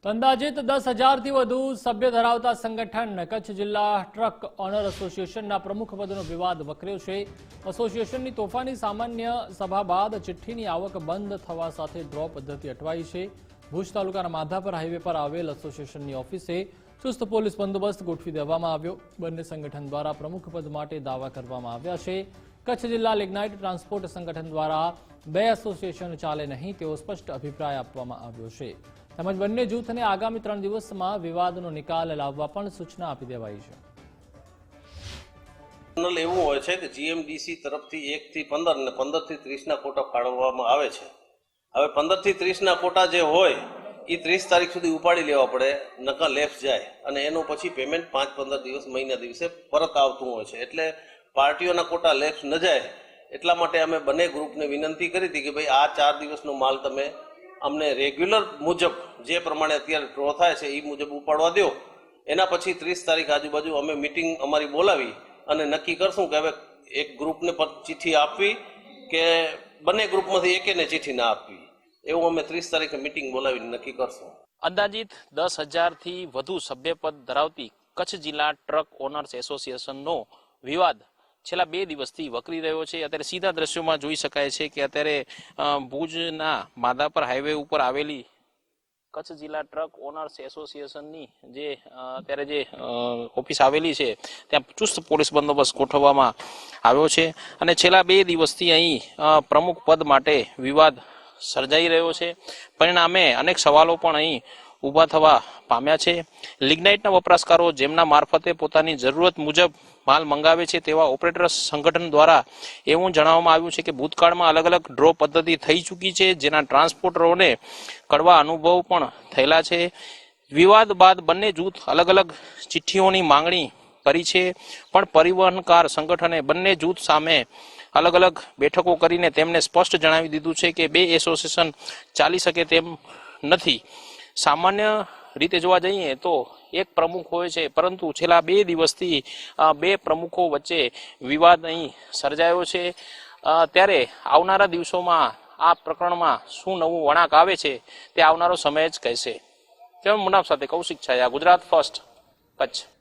અંદાજિત 10,000થી વધુ સભ્ય ધરાવતા સંગઠન કચ્છ જિલ્લા ટ્રક ઓનર એસોસિએશનના પ્રમુખ પદનો વિવાદ વકર્યો છે। એસોસિએશનની તોફાની સામાન્ય સભા બાદ ચિઠ્ઠીની આવક બંધ થવા સાથે ડ્રો પદ્ધતિ અટવાઈ છે। ભુજ તાલુકાના માધાપર હાઈવે પર આવેલ એસોસિએશનની ઓફિસે ચુસ્ત પોલીસ બંદોબસ્ત ગોઠવી દેવામાં આવ્યો। બંને સંગઠન દ્વારા પ્રમુખ પદ માટે દાવા કરવામાં આવ્યા છે। કચ્છ જિલ્લા લિગ્નાઇટ ટ્રાન્સપોર્ટ સંગઠન દ્વારા બે એસોસિએશન ચાલે નહીં તેવો સ્પષ્ટ અભિપ્રાય આપવામાં આવ્યો છે। તેમજ બંને જૂથને આગામી 3 દિવસમાં વિવાદનો નિકાલ લાવવા પણ સૂચના આપી દેવાઈ છે। એવું હોય છે કે જીએમડીસી તરફથી 1 થી 15 અને 15 થી 30 ના કોટા ફાળવવામાં આવે છે। હવે 15 થી 30 ના કોટા જે હોય એ 30 તારીખ સુધી ઉપાડી લેવા પડે, નકા લેફ્ટ જાય અને એનું પછી પેમેન્ટ 5-15 દિવસ મહિના દિવસે પરત આવતું હોય છે। એટલે પાર્ટીઓના કોટા લેફ્ટ ન જાય એટલા માટે અમે બંને ગ્રુપને વિનંતી કરી હતી કે ભાઈ આ 4 દિવસનો માલ તમે અમને રેગ્યુલર મુજબ જે પ્રમાણે અત્યારે ડ્રો થાય છે એ મુજબ ઉપાડવા દો। એના પછી 30 તારીખ આજુબાજુ અમે મીટિંગ અમારી બોલાવી અને નક્કી કરશું કે હવે એક ગ્રુપને ચિઠ્ઠી આપવી કે બંને ગ્રુપમાંથી એકેને ચિઠ્ઠી ના આપવી, એવું અમે 30 તારીખે મીટિંગ બોલાવીને નક્કી કરશું। અંદાજિત 10,000થી વધુ સભ્યપદ ધરાવતી કચ્છ જિલ્લા ટ્રક ઓનર્સ એસોસિએશનનો વિવાદ છેલ્લા 2 દિવસથી વકરી રહ્યો છે। અત્યારે સીધા દ્રશ્યોમાં જોઈ શકાય છે કે અત્યારે ભુજના માધાપર હાઈવે ઉપર આવેલી કચ્છ જિલ્લા ટ્રક ઓનર્સ એસોસિએશનની જે અત્યારે જે ઓફિસ આવેલી છે ત્યાં ચુસ્ત પોલીસ બંદોબસ્ત ગોઠવવામાં આવ્યો છે અને છેલ્લા 2 દિવસથી અહીં પ્રમુખ પદ માટે વિવાદ સર્જાઈ રહ્યો છે। પરિણામે અનેક સવાલો પણ અહીં ઊભા થવા પામ્યા છે। લિગ્નાઇટના વપરાશકારો જેમના મારફતે પોતાની જરૂરત મુજબ માલ મંગાવે છે તેવા ઓપરેટર્સ સંગઠન દ્વારા એવું જણાવવામાં આવ્યું છે કે ભૂતકાળમાં અલગ અલગ ડ્રો પદ્ધતિ થઈ ચૂકી છે, જેના ટ્રાન્સપોર્ટરોને કડવા અનુભવ પણ થયેલા છે। વિવાદ બાદ બંને જૂથ અલગ અલગ ચિઠ્ઠીઓની માંગણી કરી છે, પણ પરિવહનકાર સંગઠને બંને જૂથ સામે અલગ અલગ બેઠકો કરીને તેમને સ્પષ્ટ જણાવી દીધું છે કે 2 એસોસિએશન ચાલી શકે તેમ નથી। સામાન્ય રીતે જોવા જઈએ તો એક પ્રમુખ હોય છે, પરંતુ છેલ્લા 2 દિવસથી 2 પ્રમુખો વચ્ચે વિવાદ અહીં સર્જાયો છે। ત્યારે આવનારા દિવસોમાં આ પ્રકરણમાં શું નવું વળાંક આવે છે તે આવનારો સમય જ કહેશે। તેમ મુનાફ સાથે કૌશિક છાયા, ગુજરાત ફર્સ્ટ, કચ્છ।